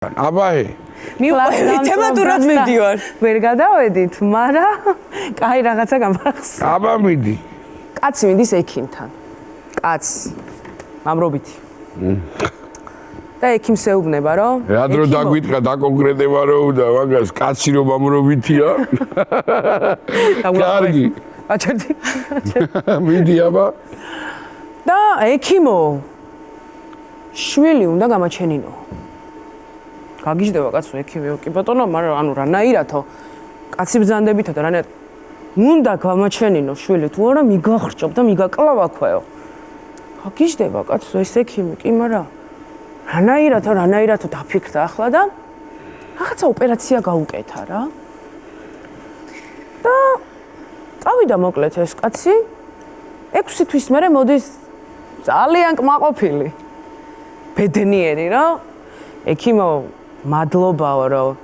აბაე თემატურად მიდივარ. ვერ გადავედით, მაგრამ კაი რაღაცა გამახსოვს. აბა მიდი. კაცი მიდის ექიმთან. კაცი. მამრობითი. და ექიმს ეუბნება, რომ რა დრო დაგვიტყა დაკონკრეტება რომ და მაგას კაცი რომ მამრობითია. კარგი. აჩერდი. მიდი აბა. და ექიმო შვილი უნდა გამაჩენინო. გაგიჟდება კაცო ექიმიო კი ბატონო, მაგრამ ანუ რანაირათო კაცი ბრძანდებითო და რანაირად უნდა გამაჩენინო შვილი თუ არა მიგახრჭობ და მიგაკლავაქვეო. გაგიჟდება კაცო ეს ექიმი კი, მაგრამ რანაირათო დაფიქრდა ახლა და რაღაცა ოპერაცია გაუკეთა რა. და წავიდა მოკლედ ეს კაცი 6 თვის მერე მოდის ძალიან კმაყოფილი. ბედნიერი რა. ექიმო მადლობაო რომ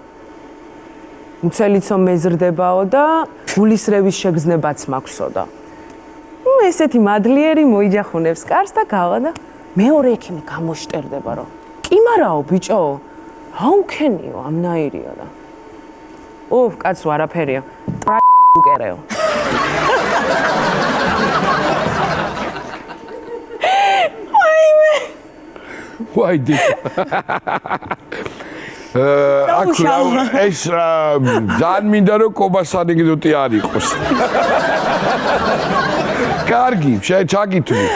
უცელიცო მეზრდებაო და გულისრევის შეგრძნებაც მაქვსო და ესეთი მადლიერი მოიჯახუნებს კარს და გავა და მეორე ექიმი გამოშტერდება რომ კი მარაო ბიჭო რა უქენიო ამნაირია და კაცო არაფერია უკერეო ვაიდი ეს ძალიან მინდა რომ კობას ანეკდოტი არ იყოს. კარგი, ჩაგითვლი.